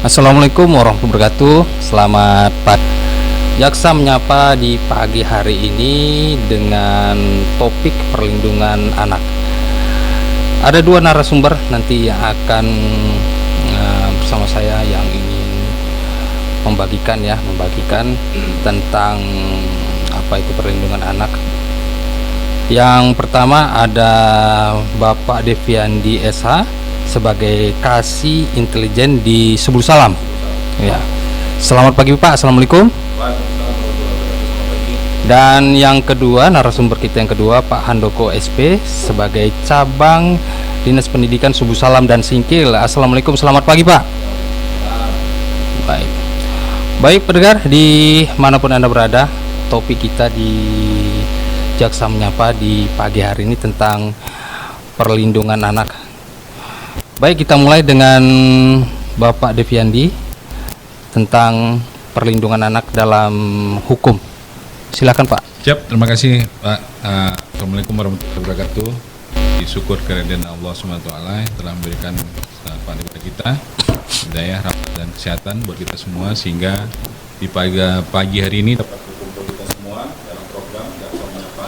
Assalamualaikum warahmatullahi wabarakatuh. Selamat pagi. Jaksa menyapa di pagi hari ini dengan topik perlindungan anak. Ada dua narasumber nanti yang akan bersama saya yang ingin membagikan tentang apa itu perlindungan anak. Yang pertama ada Bapak Deviandi SH sebagai Kasih Intelijen di Subul Salam. Ya. Selamat pagi Pak. Assalamualaikum. Dan yang kedua, narasumber kita yang kedua, Pak Handoko SP sebagai Cabang Dinas Pendidikan Subul Salam dan Singkil. Assalamualaikum. Selamat pagi Pak. Baik pendengar di manapun Anda berada, topik kita di Jaksa Menyapa di pagi hari ini tentang perlindungan anak. Baik, kita mulai dengan Bapak Deviandi tentang perlindungan anak dalam hukum. Silakan Pak. Siap, terima kasih Pak. Assalamualaikum warahmatullahi wabarakatuh. Disyukur kehadiran Allah SWT telah memberikan kepada kita hidayah, rahmat dan kesehatan buat kita semua, sehingga di pagi hari ini dapat berkumpul kita semua dalam program Jaksa Menyapa.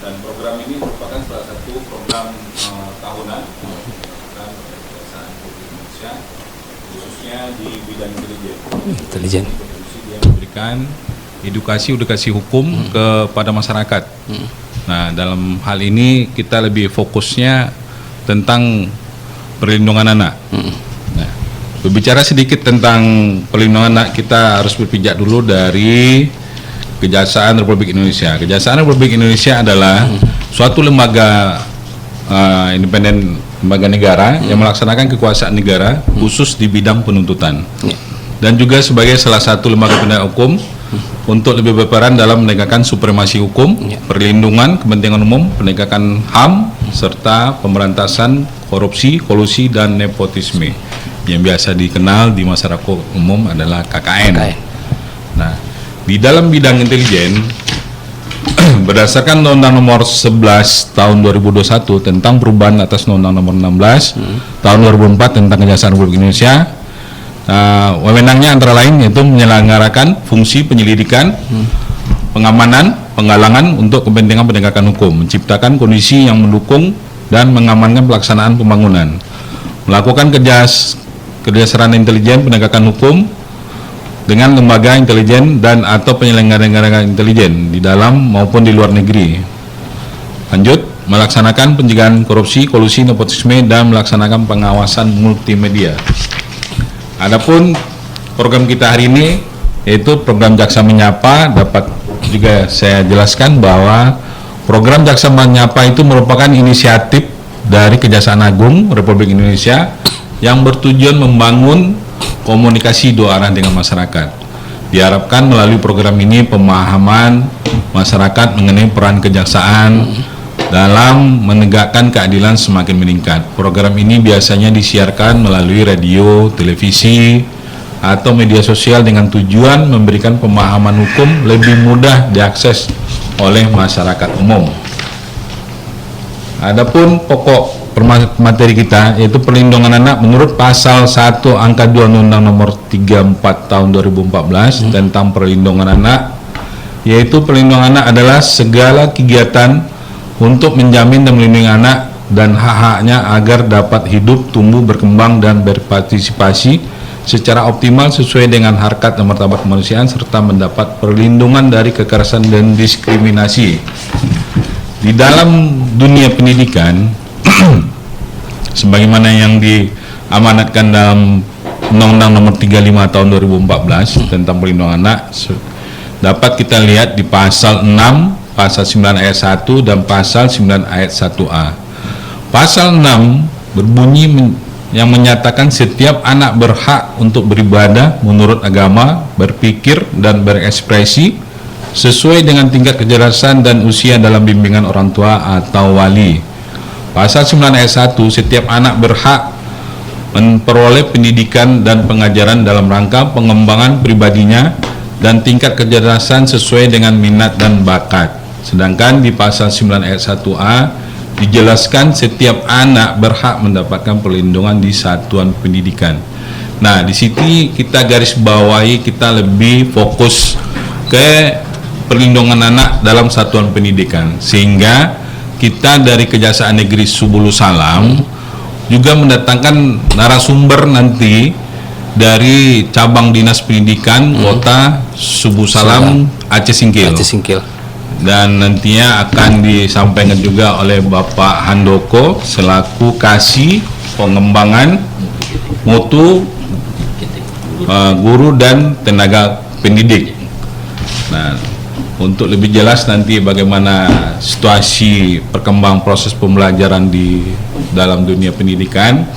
Dan program ini merupakan salah satu program tahunan khususnya di bidang intelijen. Dia memberikan edukasi hukum kepada masyarakat. Nah, dalam hal ini kita lebih fokusnya tentang perlindungan anak. Nah, berbicara sedikit tentang perlindungan anak, kita harus berpijak dulu dari Kejaksaan Republik Indonesia. Kejaksaan Republik Indonesia adalah suatu lembaga independen, lembaga negara yang melaksanakan kekuasaan negara khusus di bidang penuntutan, dan juga sebagai salah satu lembaga penegak hukum untuk lebih berperan dalam menegakkan supremasi hukum, perlindungan kepentingan umum, penegakan HAM, serta pemberantasan korupsi, kolusi, dan nepotisme yang biasa dikenal di masyarakat umum adalah KKN. Nah, di dalam bidang intelijen, berdasarkan Undang-Undang Nomor 11 Tahun 2021 tentang perubahan atas Undang-Undang Nomor 16 Tahun 2004 tentang Kejaksaan Republik Indonesia, wewenangnya antara lain yaitu menyelenggarakan fungsi penyelidikan, pengamanan, penggalangan untuk kepentingan penegakan hukum, menciptakan kondisi yang mendukung dan mengamankan pelaksanaan pembangunan, melakukan kerjasama intelijen penegakan hukum dengan lembaga intelijen dan atau penyelenggara intelijen di dalam maupun di luar negeri. Lanjut, melaksanakan pencegahan korupsi, kolusi, nepotisme, dan melaksanakan pengawasan multimedia. Adapun program kita hari ini yaitu program Jaksa Menyapa, dapat juga saya jelaskan bahwa program Jaksa Menyapa itu merupakan inisiatif dari Kejaksaan Agung Republik Indonesia yang bertujuan membangun komunikasi dua arah dengan masyarakat. Diharapkan melalui program ini pemahaman masyarakat mengenai peran kejaksaan dalam menegakkan keadilan semakin meningkat. Program ini biasanya disiarkan melalui radio, televisi, atau media sosial dengan tujuan memberikan pemahaman hukum lebih mudah diakses oleh masyarakat umum. Adapun pokok materi kita yaitu perlindungan anak menurut pasal 1 angka 2 Undang-Undang Nomor 34 Tahun 2014 tentang perlindungan anak, yaitu perlindungan anak adalah segala kegiatan untuk menjamin dan melindungi anak dan hak-haknya agar dapat hidup, tumbuh, berkembang, dan berpartisipasi secara optimal sesuai dengan harkat dan martabat kemanusiaan, serta mendapat perlindungan dari kekerasan dan diskriminasi. Di dalam dunia pendidikan, sebagaimana yang diamanatkan dalam Undang-Undang Nomor 35 Tahun 2014 tentang perlindungan anak, dapat kita lihat di pasal 6, pasal 9 ayat 1 dan pasal 9 ayat 1A. Pasal 6 berbunyi yang menyatakan setiap anak berhak untuk beribadah menurut agama, berpikir dan berekspresi sesuai dengan tingkat kecerdasan dan usia dalam bimbingan orang tua atau wali. Pasal 9 ayat 1, setiap anak berhak memperoleh pendidikan dan pengajaran dalam rangka pengembangan pribadinya dan tingkat kecerdasan sesuai dengan minat dan bakat. Sedangkan di pasal 9 ayat 1A dijelaskan setiap anak berhak mendapatkan perlindungan di satuan pendidikan. Nah, di sini kita garis bawahi, kita lebih fokus ke perlindungan anak dalam satuan pendidikan, sehingga kita dari Kejaksaan Negeri Subulu Salam juga mendatangkan narasumber nanti dari cabang Dinas Pendidikan Kota Subulu Salam Aceh Singkil. Dan nantinya akan disampaikan juga oleh Bapak Handoko selaku Kasih Pengembangan Mutu Guru dan Tenaga Pendidik. Nah, untuk lebih jelas nanti bagaimana situasi perkembangan proses pembelajaran di dalam dunia pendidikan,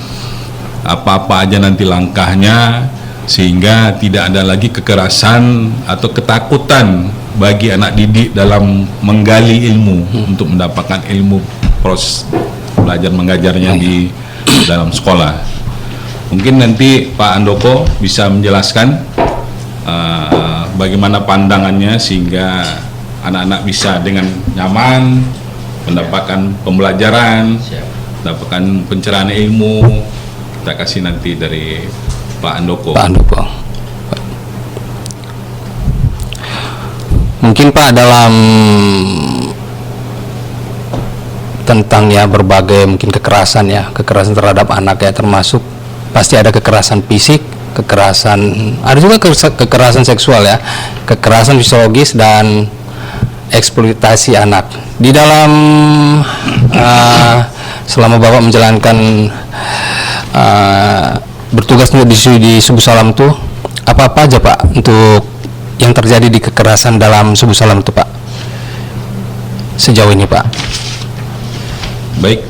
apa-apa aja nanti langkahnya, sehingga tidak ada lagi kekerasan atau ketakutan bagi anak didik dalam menggali ilmu untuk mendapatkan ilmu proses belajar mengajarnya di dalam sekolah. Mungkin nanti Pak Handoko bisa menjelaskan bagaimana pandangannya sehingga anak-anak bisa dengan nyaman mendapatkan pembelajaran, mendapatkan pencerahan ilmu. Kita kasih nanti dari Pak Handoko. Mungkin Pak, dalam tentang ya berbagai mungkin kekerasan terhadap anak ya, termasuk pasti ada kekerasan fisik, ada juga kekerasan seksual ya, kekerasan psikologis dan eksploitasi anak. Di dalam selama Bapak menjalankan bertugas di Subulu Salam itu, apa aja Pak untuk yang terjadi di kekerasan dalam Subulu Salam itu Pak sejauh ini Pak? Baik,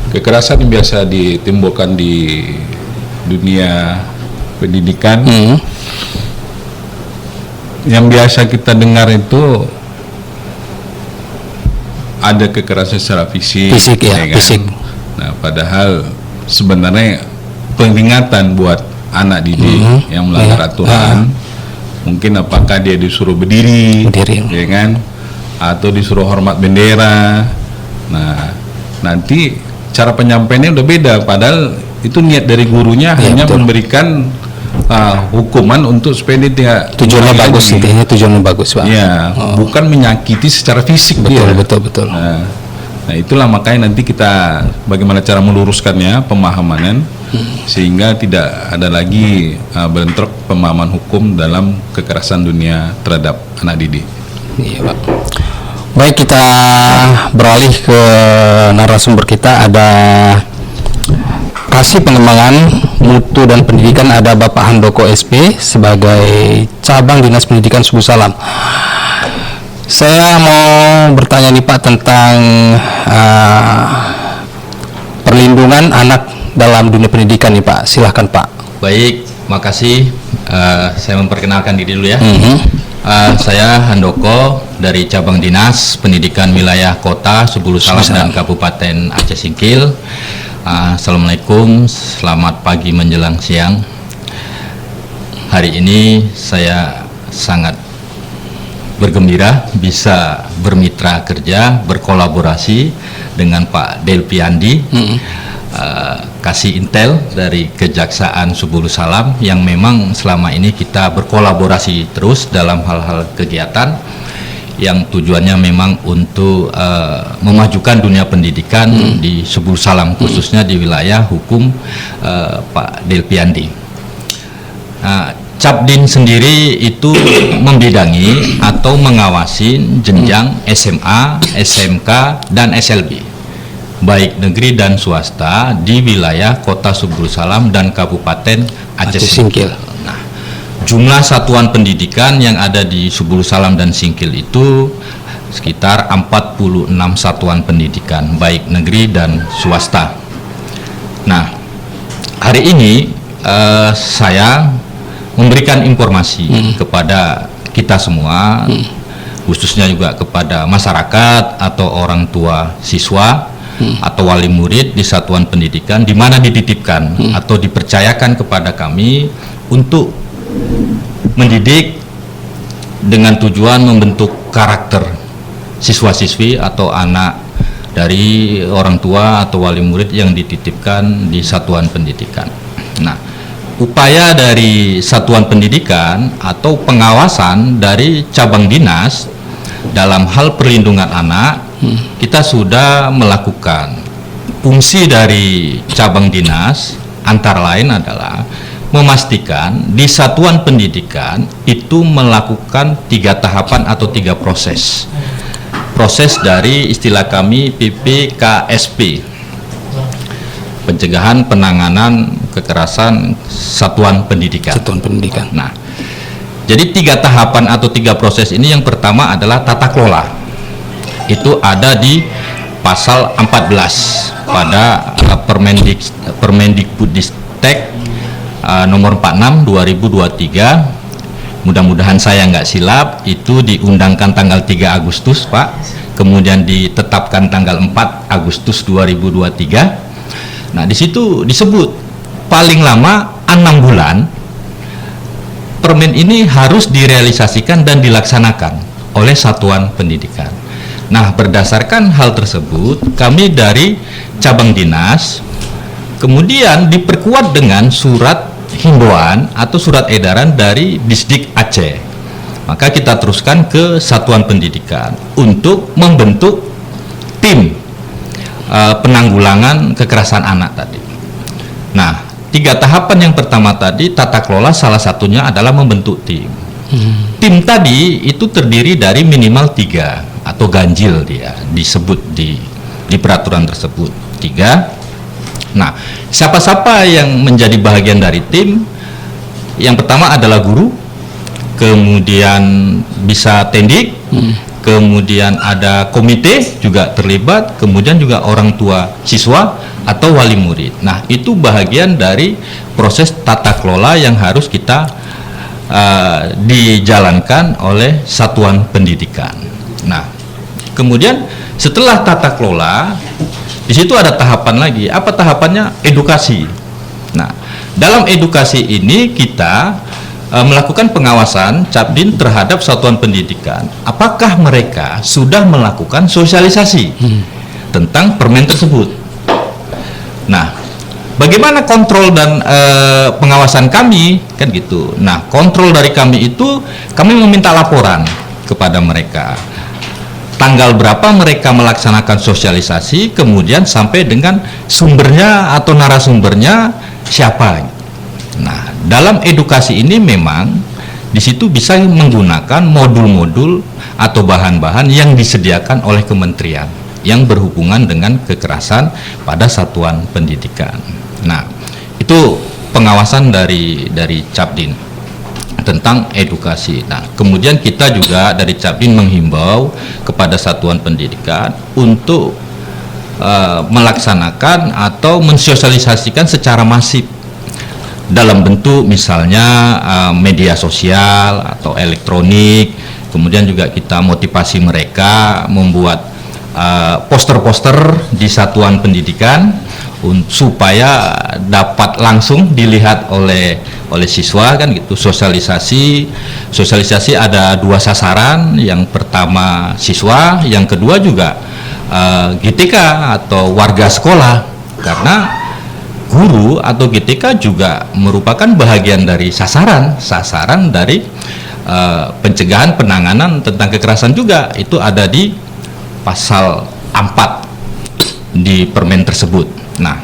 kekerasan yang biasa ditimbulkan di dunia pendidikan, yang biasa kita dengar itu ada kekerasan secara fisik ya kan? Fisik. Nah, padahal sebenarnya peringatan buat anak didik yang melanggar aturan, mungkin apakah dia disuruh berdiri ya kan, atau disuruh hormat bendera. Nah, nanti cara penyampaiannya udah beda, padahal itu niat dari gurunya hanya memberikan hukuman untuk supaya dia tidak tujuannya bagus, intinya tujuannya bagus Pak. Ya, bukan menyakiti secara fisik. Betul. Nah, itulah makanya nanti kita bagaimana cara meluruskannya pemahaman sehingga tidak ada lagi bentrok pemahaman hukum dalam kekerasan dunia terhadap anak didik. Iya Pak. Baik, kita beralih ke narasumber kita. Ada Kasih Pengembangan Mutu dan Pendidikan, ada Bapak Handoko SP sebagai cabang Dinas Pendidikan Subulu Salam. Saya mau bertanya nih Pak tentang perlindungan anak dalam dunia pendidikan nih Pak. Silahkan Pak. Baik, makasih. Saya memperkenalkan diri dulu ya. Saya Handoko dari cabang Dinas Pendidikan Wilayah Kota Subulu Salam dan Kabupaten Aceh Singkil. Assalamualaikum, selamat pagi menjelang siang. Hari ini saya sangat bergembira bisa bermitra kerja, berkolaborasi dengan Pak Delpiandi, Kasih Intel dari Kejaksaan Subulu Salam, yang memang selama ini kita berkolaborasi terus dalam hal-hal kegiatan yang tujuannya memang untuk memajukan dunia pendidikan di Subulu Salam, khususnya di wilayah hukum Pak Delpiandi. Capdin sendiri itu membidangi atau mengawasi jenjang SMA, SMK, dan SLB, baik negeri dan swasta di wilayah Kota Subulu Salam dan Kabupaten Aceh Singkil. Nah, jumlah satuan pendidikan yang ada di Subulu Salam dan Singkil itu sekitar 46 satuan pendidikan, baik negeri dan swasta. Nah, hari ini saya memberikan informasi kepada kita semua, khususnya juga kepada masyarakat atau orang tua siswa atau wali murid di satuan pendidikan di mana dititipkan atau dipercayakan kepada kami untuk mendidik dengan tujuan membentuk karakter siswa-siswi atau anak dari orang tua atau wali murid yang dititipkan di satuan pendidikan. Nah, upaya dari satuan pendidikan atau pengawasan dari cabang dinas dalam hal perlindungan anak, kita sudah melakukan. Fungsi dari cabang dinas antara lain adalah memastikan di satuan pendidikan itu melakukan 3 tahapan atau 3 proses. Proses dari istilah kami PPKSP, pencegahan penanganan kekerasan satuan pendidikan. Satuan pendidikan. Nah, jadi 3 tahapan atau 3 proses ini, yang pertama adalah tata kelola. Itu ada di pasal 14 pada Permendikbudristek nomor 46 2023. Mudah-mudahan saya nggak silap, itu diundangkan tanggal 3 Agustus, Pak. Kemudian ditetapkan tanggal 4 Agustus 2023. Nah, di situ disebut paling lama 6 bulan permen ini harus direalisasikan dan dilaksanakan oleh satuan pendidikan. Nah, berdasarkan hal tersebut, kami dari cabang dinas kemudian diperkuat dengan surat himbauan atau surat edaran dari Disdik Aceh. Maka kita teruskan ke satuan pendidikan untuk membentuk tim penanggulangan kekerasan anak tadi. Nah, 3 tahapan yang pertama tadi, tata kelola, salah satunya adalah membentuk tim. Tim tadi itu terdiri dari minimal 3 atau ganjil, dia disebut di peraturan tersebut 3. Nah, siapa-siapa yang menjadi bagian dari tim? Yang pertama adalah guru, kemudian bisa tendik, kemudian ada komite juga terlibat, kemudian juga orang tua siswa atau wali murid. Nah, itu bahagian dari proses tata kelola yang harus kita dijalankan oleh satuan pendidikan. Nah, kemudian setelah tata kelola, di situ ada tahapan lagi. Apa tahapannya? Edukasi. Nah, dalam edukasi ini kita melakukan pengawasan Cabdin terhadap satuan pendidikan. Apakah mereka sudah melakukan sosialisasi tentang permen tersebut? Nah, bagaimana kontrol dan pengawasan kami? Kan gitu. Nah, kontrol dari kami itu, kami meminta laporan kepada mereka. Tanggal berapa mereka melaksanakan sosialisasi, kemudian sampai dengan sumbernya atau narasumbernya siapa. Nah, dalam edukasi ini memang di situ bisa menggunakan modul-modul atau bahan-bahan yang disediakan oleh kementerian yang berhubungan dengan kekerasan pada satuan pendidikan. Nah, itu pengawasan dari Cabdin tentang edukasi. Nah, kemudian kita juga dari Cabdin menghimbau kepada satuan pendidikan untuk melaksanakan atau mensosialisasikan secara masif dalam bentuk misalnya media sosial atau elektronik. Kemudian juga kita motivasi mereka membuat poster-poster di satuan pendidikan supaya dapat langsung dilihat oleh siswa, kan gitu. Sosialisasi ada 2 sasaran, yang pertama siswa, yang kedua juga GTK atau warga sekolah, karena guru atau GTK juga merupakan bahagian dari sasaran dari pencegahan penanganan tentang kekerasan juga. Itu ada di pasal 4 di permen tersebut. Nah,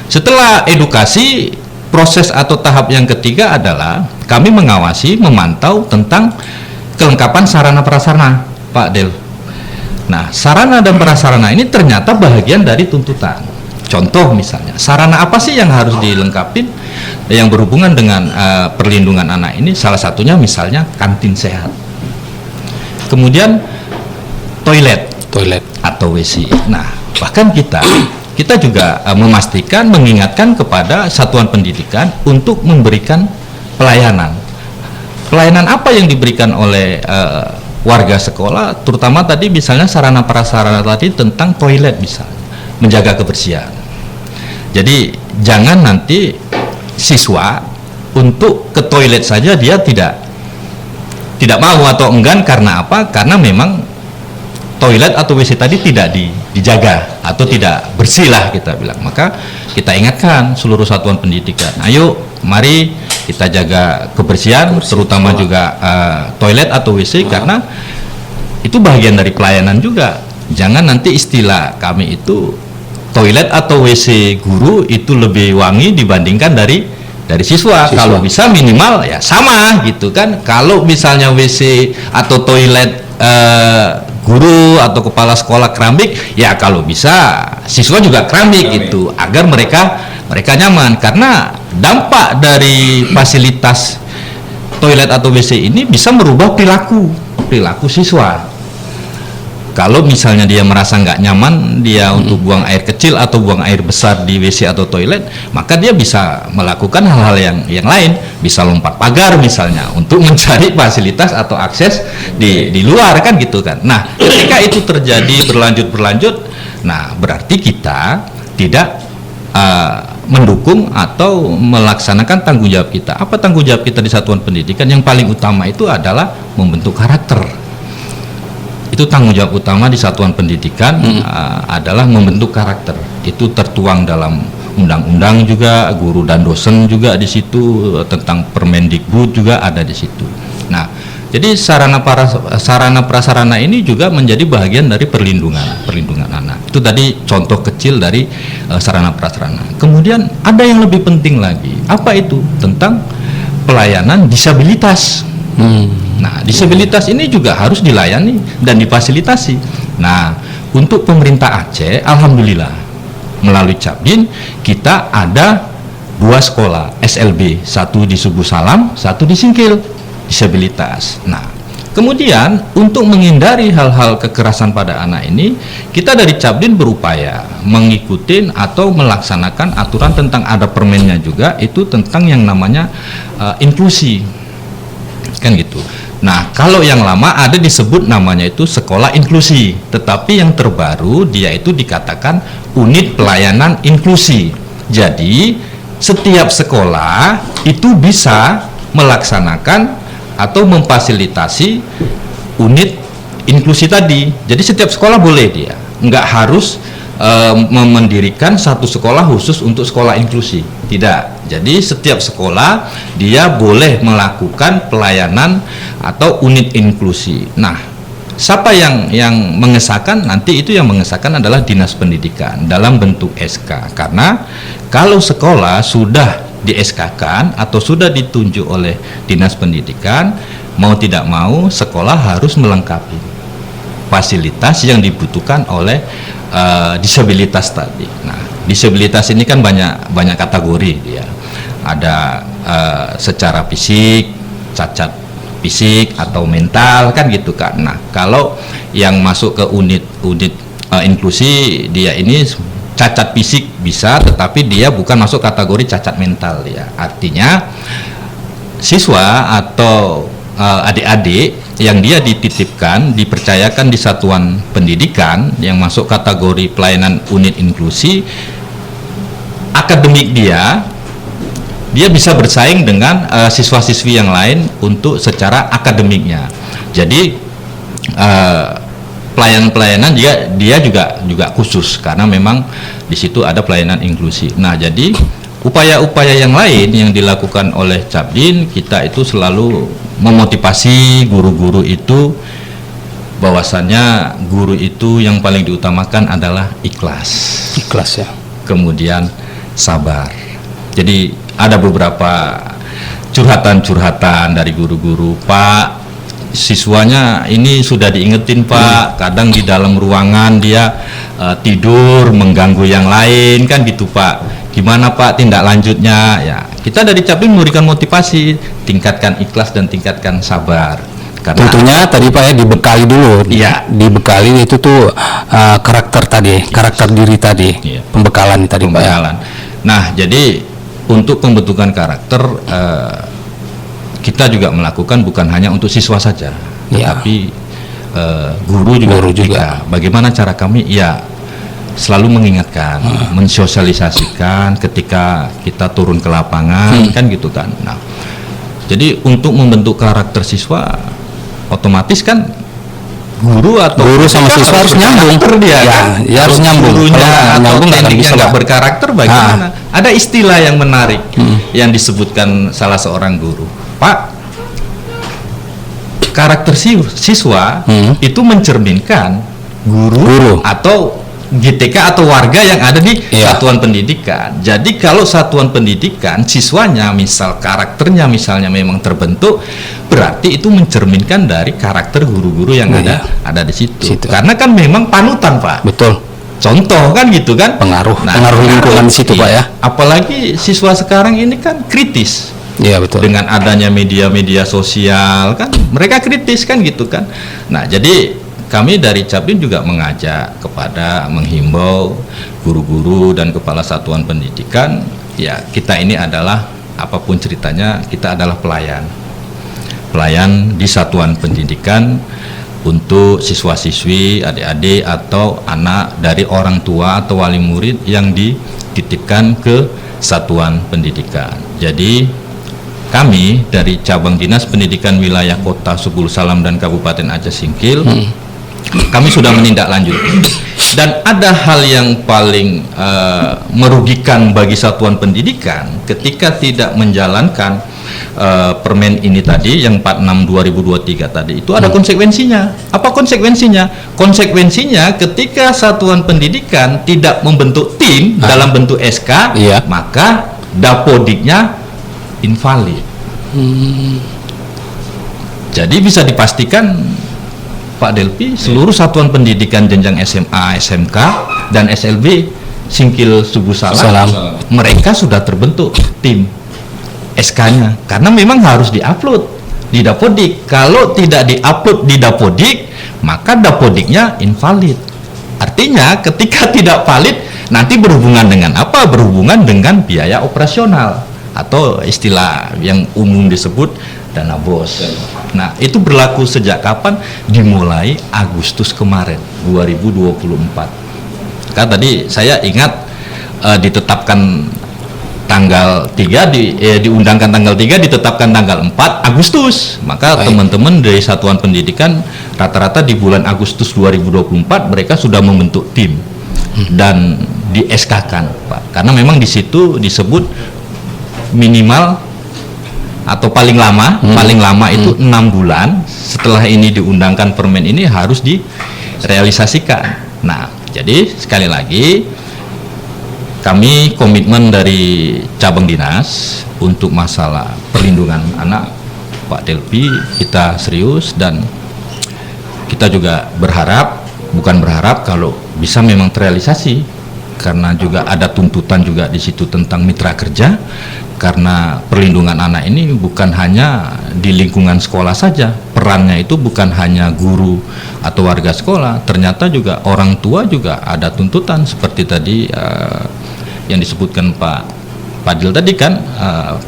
setelah edukasi, proses atau tahap yang ketiga adalah kami mengawasi, memantau tentang kelengkapan sarana prasarana, Pak Del. Nah, sarana dan prasarana ini ternyata bahagian dari tuntutan. Contoh misalnya, sarana apa sih yang harus dilengkapi yang berhubungan dengan perlindungan anak ini? Salah satunya misalnya kantin sehat. Kemudian toilet atau WC. Nah, bahkan kita juga memastikan, mengingatkan kepada satuan pendidikan untuk memberikan pelayanan. Pelayanan apa yang diberikan oleh warga sekolah, terutama tadi misalnya sarana prasarana tadi tentang toilet misalnya, menjaga kebersihan. Jadi jangan nanti siswa untuk ke toilet saja dia tidak mau atau enggan. Karena apa? Karena memang toilet atau WC tadi tidak dijaga atau tidak bersih lah kita bilang. Maka kita ingatkan seluruh satuan pendidikan, ayo mari kita jaga kebersihan terutama juga toilet atau WC, karena itu bagian dari pelayanan juga. Jangan nanti istilah kami itu toilet atau WC guru itu lebih wangi dibandingkan dari siswa. Kalau bisa minimal ya sama gitu kan. Kalau misalnya WC atau toilet guru atau kepala sekolah keramik, ya kalau bisa siswa juga keramik gitu, agar mereka nyaman. Karena dampak dari fasilitas toilet atau WC ini bisa merubah perilaku siswa. Kalau misalnya dia merasa nggak nyaman dia untuk buang air kecil atau buang air besar di WC atau toilet, maka dia bisa melakukan hal-hal yang lain, bisa lompat pagar misalnya untuk mencari fasilitas atau akses di luar kan gitu kan. Nah, ketika itu terjadi berlanjut, nah berarti kita tidak mendukung atau melaksanakan tanggung jawab kita. Apa tanggung jawab kita di satuan pendidikan? Yang paling utama itu adalah membentuk karakter. Itu tanggung jawab utama di satuan pendidikan, adalah membentuk karakter. Itu tertuang dalam undang-undang juga, guru dan dosen juga di situ, tentang Permendikbud juga ada di situ. Nah, jadi sarana prasarana ini juga menjadi bagian dari perlindungan anak. Itu tadi contoh kecil dari sarana prasarana. Kemudian ada yang lebih penting lagi. Apa itu? Tentang pelayanan disabilitas. Nah, disabilitas ini juga harus dilayani dan difasilitasi. Nah, untuk pemerintah Aceh, alhamdulillah melalui Cabdin kita ada 2 sekolah SLB, satu di Subuh Salam, satu di Singkil, disabilitas. Nah, kemudian untuk menghindari hal-hal kekerasan pada anak ini, kita dari Cabdin berupaya mengikuti atau melaksanakan aturan tentang ada permennya juga, itu tentang yang namanya inklusi. Kan gitu. Nah, kalau yang lama ada disebut namanya itu sekolah inklusi, tetapi yang terbaru dia itu dikatakan unit pelayanan inklusi. Jadi, setiap sekolah itu bisa melaksanakan atau memfasilitasi unit inklusi tadi. Jadi setiap sekolah boleh dia, nggak harus mendirikan satu sekolah khusus untuk sekolah inklusi, tidak. Jadi setiap sekolah dia boleh melakukan pelayanan atau unit inklusi. Nah, siapa yang mengesahkan? Nanti itu yang mengesahkan adalah Dinas Pendidikan dalam bentuk SK. Karena kalau sekolah sudah di SK-kan atau sudah ditunjuk oleh Dinas Pendidikan, mau tidak mau sekolah harus melengkapi fasilitas yang dibutuhkan oleh disabilitas tadi. Nah, disabilitas ini kan banyak kategori dia. Ada secara fisik, cacat fisik atau mental kan gitu kan. Nah, kalau yang masuk ke unit inklusi dia ini cacat fisik bisa, tetapi dia bukan masuk kategori cacat mental ya. Artinya siswa atau adik-adik yang dia dititipkan, dipercayakan di satuan pendidikan yang masuk kategori pelayanan unit inklusi, akademik dia bisa bersaing dengan siswa-siswi yang lain untuk secara akademiknya. Jadi pelayanan dia juga khusus karena memang di situ ada pelayanan inklusi. Nah, jadi upaya-upaya yang lain yang dilakukan oleh Cabdin, kita itu selalu memotivasi guru-guru itu bahwasannya guru itu yang paling diutamakan adalah ikhlas ya, kemudian sabar. Jadi ada beberapa curhatan dari guru-guru, Pak, siswanya ini sudah diingetin Pak, kadang di dalam ruangan dia tidur mengganggu yang lain kan gitu Pak, gimana Pak tindak lanjutnya? Ya, kita dari Cabdin memberikan motivasi, tingkatkan ikhlas dan tingkatkan sabar. Karena tentunya tadi Pak ya dibekali dulu, ya, dibekali itu tuh karakter diri tadi, ya, pembekalan tadi pembekalan. Pak ya. Nah, jadi untuk pembentukan karakter kita juga melakukan bukan hanya untuk siswa saja, tetapi guru juga. Bagaimana cara kami? Ya, selalu mengingatkan, mensosialisasikan ketika kita turun ke lapangan, kan gitu kan. Nah, jadi untuk membentuk karakter siswa, otomatis kan guru atau Guru sama mereka siswa harus nyambung. berkarakter dia Ya, kan? ya harus nyambung. Gurunya Kalau nggak atau nyambung nggak akan tekniknya bisa nggak lah. berkarakter bagaimana? Ada istilah yang menarik yang disebutkan salah seorang guru, Pak, karakter siswa itu mencerminkan guru atau GTK atau warga yang ada di Iya. satuan pendidikan. Jadi kalau satuan pendidikan siswanya misal karakternya misalnya memang terbentuk, berarti itu mencerminkan dari karakter guru-guru yang Iya. ada di situ. Situ. Karena kan memang panutan, Pak. Betul. Contoh kan gitu kan? Pengaruh lingkungan di situ, Pak, ya. Apalagi siswa sekarang ini kan kritis. Iya, betul. Dengan adanya media-media sosial kan mereka kritis kan gitu kan. Nah, jadi kami dari Capim juga mengajak kepada menghimbau guru-guru dan kepala satuan pendidikan, ya kita ini adalah apapun ceritanya kita adalah pelayan di satuan pendidikan untuk siswa-siswi, adik-adik atau anak dari orang tua atau wali murid yang dititipkan ke satuan pendidikan. Jadi kami dari cabang Dinas Pendidikan Wilayah Kota Subul Salam dan Kabupaten Aceh Singkil kami sudah menindaklanjuti, dan ada hal yang paling merugikan bagi satuan pendidikan ketika tidak menjalankan permen ini tadi yang 46/2023 tadi itu ada konsekuensinya. Apa konsekuensinya? Konsekuensinya ketika satuan pendidikan tidak membentuk tim dalam bentuk SK, Iya. maka dapodiknya invalid. Jadi bisa dipastikan Pak Delpi, seluruh satuan pendidikan jenjang SMA, SMK, dan SLB Singkil Subul Salam, mereka sudah terbentuk tim SK-nya, karena memang harus diupload di Dapodik. Kalau tidak diupload di Dapodik, maka Dapodiknya invalid. Artinya ketika tidak valid, nanti berhubungan dengan apa? Berhubungan dengan biaya operasional atau istilah yang umum disebut dana bos. Nah, itu berlaku sejak kapan? Dimulai Agustus kemarin 2024. Kan tadi saya ingat ditetapkan tanggal 3 diundangkan tanggal 3, ditetapkan tanggal 4 Agustus. Maka teman-teman dari satuan pendidikan rata-rata di bulan Agustus 2024 mereka sudah membentuk tim dan di SK-kan, Pak. Karena memang di situ disebut minimal atau paling lama itu 6 bulan setelah ini diundangkan permen ini harus direalisasikan. Nah, jadi sekali lagi kami komitmen dari cabang dinas untuk masalah perlindungan anak, Pak Delpi, kita serius, dan kita juga bukan berharap kalau bisa memang terrealisasi, karena juga ada tuntutan juga di situ tentang mitra kerja. Karena perlindungan anak ini bukan hanya di lingkungan sekolah saja, perannya itu bukan hanya guru atau warga sekolah, ternyata juga orang tua juga ada tuntutan seperti tadi yang disebutkan Pak Fadil tadi kan,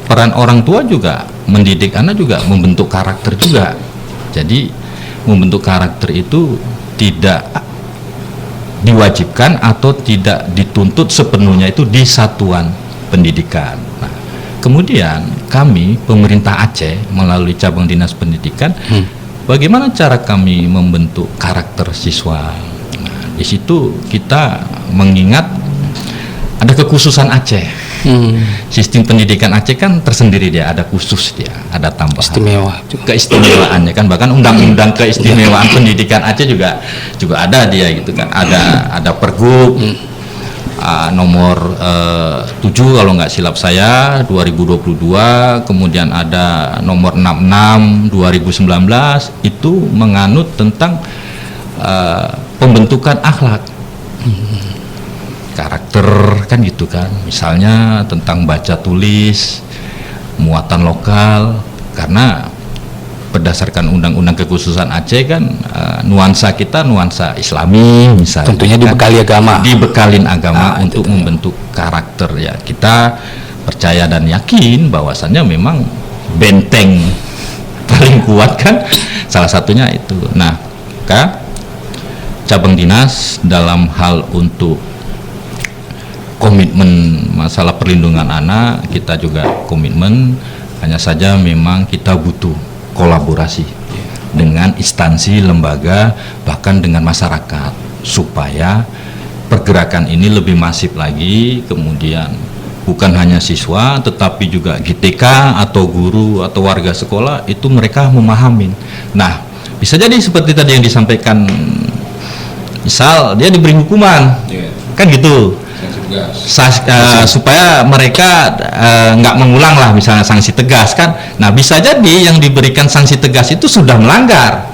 peran orang tua juga mendidik anak juga membentuk karakter juga. Jadi membentuk karakter itu tidak diwajibkan atau tidak dituntut sepenuhnya itu di satuan pendidikan. Nah, kemudian kami pemerintah Aceh melalui cabang dinas pendidikan, bagaimana cara kami membentuk karakter siswa? Nah, di situ kita mengingat ada kekhususan Aceh. Sistem pendidikan Aceh kan tersendiri, dia ada khusus, dia ada tambahan Istimewa. keistimewaannya kan, bahkan undang-undang keistimewaan pendidikan Aceh juga ada dia gitu kan, ada Pergub nomor 7 kalau nggak silap saya 2022, kemudian ada nomor 66 2019 itu menganut tentang pembentukan akhlak, karakter kan gitu kan, misalnya tentang baca tulis, muatan lokal, karena berdasarkan undang-undang kekhususan Aceh kan nuansa kita nuansa Islami misalnya, Tentunya kan, dibekali agama. dibekalin agama untuk itu membentuk karakter. Ya kita percaya dan yakin bahwasannya memang benteng paling kuat kan salah satunya itu. Nah, maka cabang dinas dalam hal untuk komitmen masalah perlindungan anak, kita juga komitmen, hanya saja memang kita butuh kolaborasi dengan instansi, lembaga, bahkan dengan masyarakat, supaya pergerakan ini lebih masif lagi. Kemudian bukan hanya siswa tetapi juga GTK atau guru atau warga sekolah itu mereka memahami. Nah, bisa jadi seperti tadi yang disampaikan, misal dia diberi hukuman, kan gitu, supaya mereka nggak mengulang lah, misalnya sanksi tegas kan. Nah, bisa jadi yang diberikan sanksi tegas itu sudah melanggar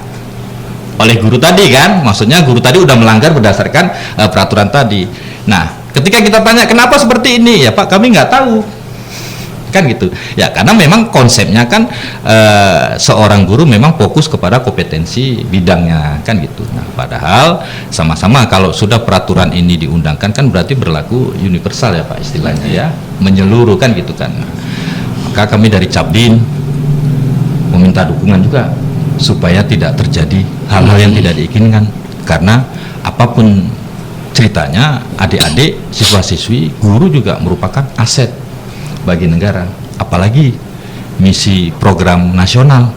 oleh guru tadi kan, maksudnya guru tadi udah melanggar berdasarkan peraturan tadi. Nah, ketika kita tanya kenapa seperti ini, ya Pak kami nggak tahu, kan gitu ya, karena memang konsepnya kan seorang guru memang fokus kepada kompetensi bidangnya, kan gitu. Nah, padahal sama-sama kalau sudah peraturan ini diundangkan kan berarti berlaku universal ya Pak istilahnya ya, menyeluruh kan gitu kan. Maka kami dari Cabdin meminta dukungan juga supaya tidak terjadi hal-hal yang tidak diinginkan, karena apapun ceritanya adik-adik, siswa-siswi, guru juga merupakan aset bagi negara, apalagi misi program nasional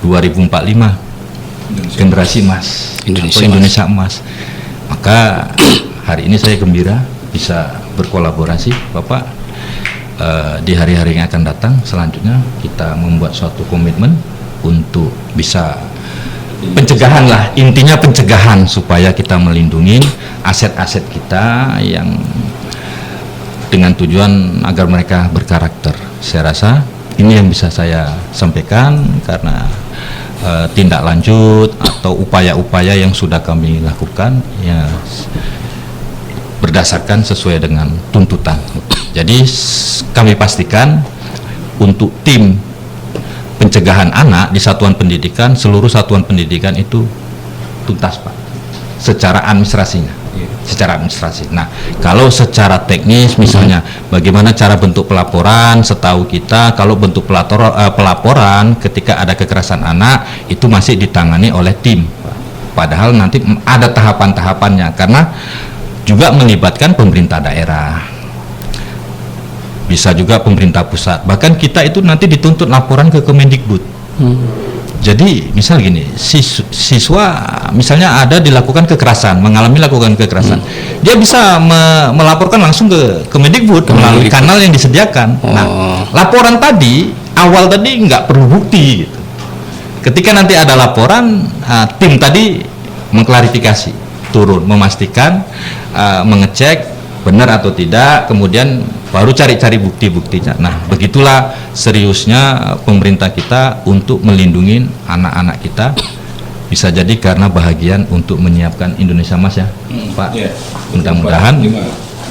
2045 generasi emas Indonesia emas. Maka hari ini saya gembira bisa berkolaborasi Bapak di hari-hari yang akan datang. Selanjutnya kita membuat suatu komitmen untuk bisa pencegahan lah, intinya pencegahan supaya kita melindungi aset-aset kita yang dengan tujuan agar mereka berkarakter. Saya rasa ini yang bisa saya sampaikan, karena tindak lanjut atau upaya-upaya yang sudah kami lakukan ya berdasarkan sesuai dengan tuntutan. Jadi kami pastikan untuk tim pencegahan anak di satuan pendidikan, seluruh satuan pendidikan itu tuntas Pak, secara administrasinya, secara administrasi. Nah, kalau secara teknis misalnya bagaimana cara bentuk pelaporan, setahu kita kalau bentuk pelaporan ketika ada kekerasan anak itu masih ditangani oleh tim, padahal nanti ada tahapan-tahapannya, karena juga melibatkan pemerintah daerah, bisa juga pemerintah pusat, bahkan kita itu nanti dituntut laporan ke Kemendikbud. Jadi misal gini, siswa misalnya ada dilakukan kekerasan, mengalami lakukan kekerasan, dia bisa melaporkan langsung ke Kemendikbud melalui kanal yang disediakan. Nah, laporan tadi awal tadi nggak perlu bukti gitu. Ketika nanti ada laporan, tim tadi mengklarifikasi, turun memastikan, mengecek benar atau tidak, kemudian baru cari-cari bukti-buktinya. Nah, begitulah seriusnya pemerintah kita untuk melindungi anak-anak kita. Bisa jadi karena bahagian untuk menyiapkan Indonesia Emas ya, Pak. Mudah-mudahan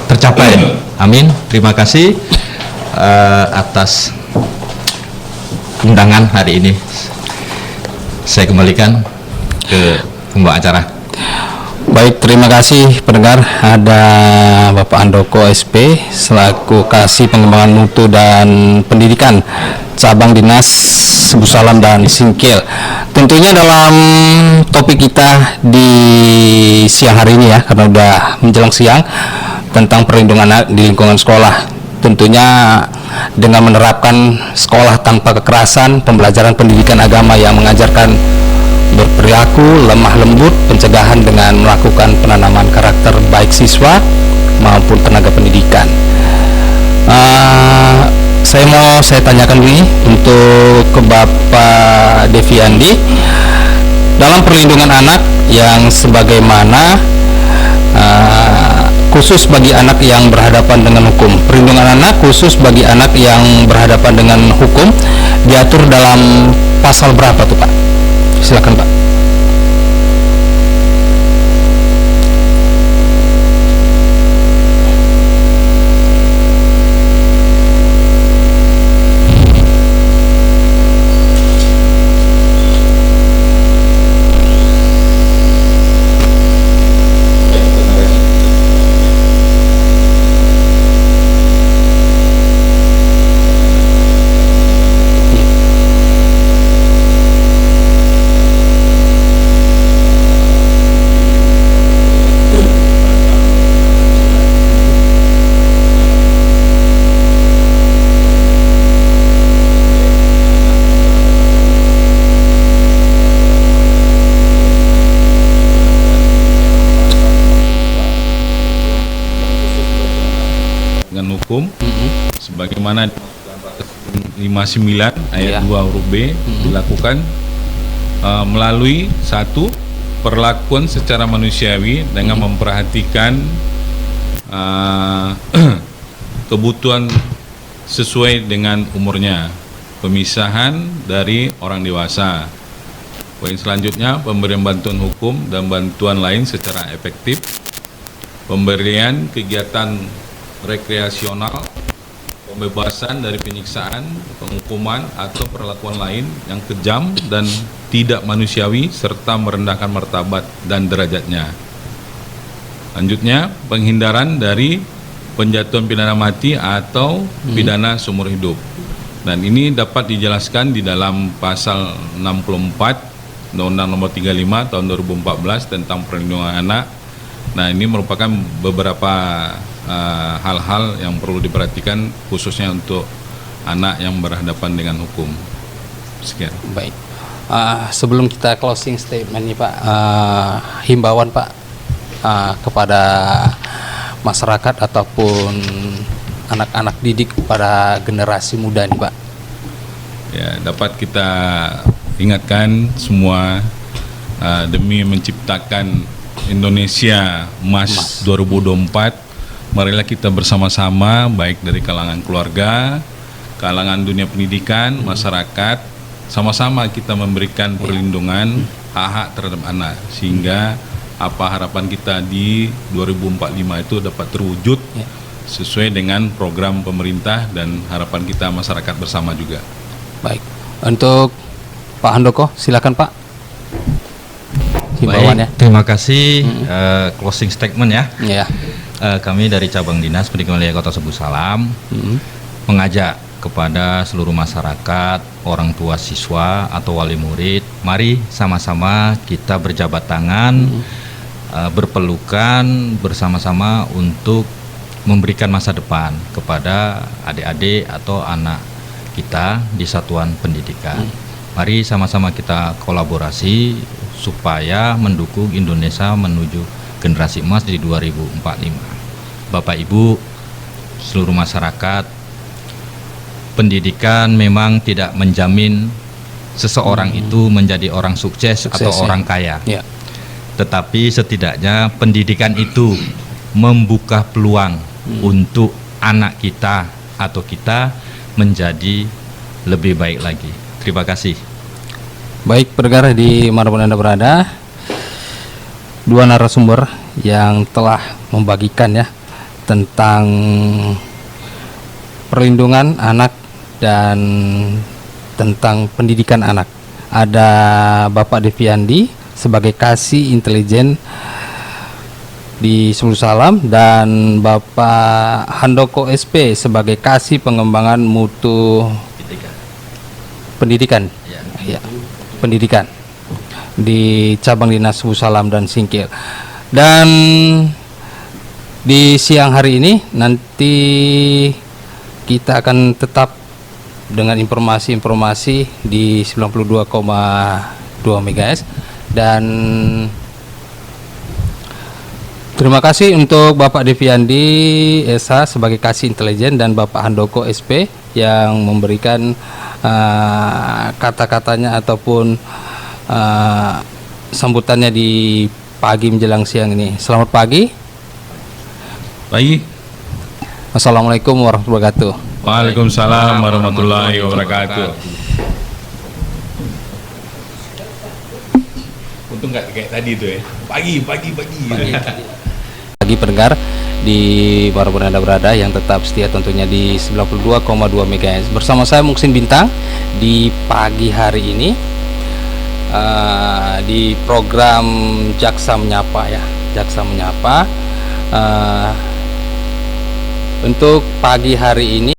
tercapai. Amin. Terima kasih atas undangan hari ini. Saya kembalikan ke pembawa acara. Baik, terima kasih pendengar. Ada Bapak Andoko SP selaku Kasih Pengembangan Mutu dan Pendidikan Cabang Dinas Sebu Salam dan Singkil. Tentunya dalam topik kita di siang hari ini ya, karena udah menjelang siang, tentang perlindungan anak di lingkungan sekolah. Tentunya dengan menerapkan sekolah tanpa kekerasan, pembelajaran pendidikan agama yang mengajarkan berperilaku lemah lembut, pencegahan dengan melakukan penanaman karakter baik siswa maupun tenaga pendidikan. Saya tanyakan dulu untuk ke Bapak Deviandi, dalam perlindungan anak yang sebagaimana khusus bagi anak yang berhadapan dengan hukum, perlindungan anak khusus bagi anak yang berhadapan dengan hukum diatur dalam pasal berapa tuh Pak? Silakan Pak. sebagaimana 59 ayat 2 huruf B dilakukan melalui satu, perlakuan secara manusiawi dengan memperhatikan kebutuhan sesuai dengan umurnya, pemisahan dari orang dewasa. Poin selanjutnya, pemberian bantuan hukum dan bantuan lain secara efektif, pemberian kegiatan rekreasional, pembebasan dari penyiksaan, penghukuman atau perlakuan lain yang kejam dan tidak manusiawi serta merendahkan martabat dan derajatnya. Lanjutnya, penghindaran dari penjatuhan pidana mati atau pidana seumur hidup. Dan ini dapat dijelaskan di dalam pasal 64 Undang-Undang Nomor 35 Tahun 2014 tentang perlindungan anak. Nah, ini merupakan beberapa hal-hal yang perlu diperhatikan khususnya untuk anak yang berhadapan dengan hukum. Sekian. Baik. Sebelum kita closing statement nih Pak, himbauan Pak kepada masyarakat ataupun anak-anak didik pada generasi muda nih Pak. Ya, dapat kita ingatkan semua demi menciptakan Indonesia Emas 2024. Marilah kita bersama-sama, baik dari kalangan keluarga, kalangan dunia pendidikan, masyarakat, sama-sama kita memberikan perlindungan hak-hak terhadap anak, sehingga apa harapan kita di 2045 itu dapat terwujud sesuai dengan program pemerintah dan harapan kita masyarakat bersama juga. Baik, untuk Pak Handoko, silakan Pak. Himbauannya. Baik, terima kasih. Closing statement ya. Ya. Kami dari cabang dinas pendidikan wilayah Kota Sebu Salam mengajak kepada seluruh masyarakat, orang tua siswa atau wali murid, mari sama-sama kita berjabat tangan, berpelukan bersama-sama untuk memberikan masa depan kepada adik-adik atau anak kita di satuan pendidikan. Mari sama-sama kita kolaborasi supaya mendukung Indonesia menuju generasi emas di 2045. Bapak Ibu, seluruh masyarakat, pendidikan memang tidak menjamin seseorang itu menjadi orang sukses atau orang kaya. Ya. Tetapi setidaknya pendidikan itu membuka peluang untuk anak kita atau kita menjadi lebih baik lagi. Terima kasih. Baik, pendengar di manapun Anda berada, dua narasumber yang telah membagikan ya tentang perlindungan anak dan tentang pendidikan anak. Ada Bapak Deviandi sebagai kasih intelijen di Sebu Salam dan Bapak Handoko SP sebagai kasih pengembangan mutu pendidikan. Ya, pendidikan di cabang dinas Sebu Salam dan Singkil. Dan di siang hari ini nanti kita akan tetap dengan informasi-informasi di 92,2 MHz. Dan terima kasih untuk Bapak Deviandi SH sebagai kasih intelijen dan Bapak Handoko SP yang memberikan kata-katanya ataupun sambutannya di pagi menjelang siang ini. Selamat pagi. Baik. Assalamualaikum warahmatullahi wabarakatuh. Waalaikumsalam warahmatullahi wabarakatuh. Untung nggak kayak tadi tuh ya. Pagi. Bagi pendengar di manapun Anda berada yang tetap setia tentunya di 92,2 MHz bersama saya Muksin Bintang di pagi hari ini di program Jaksa Menyapa ya, Jaksa Menyapa. Untuk pagi hari ini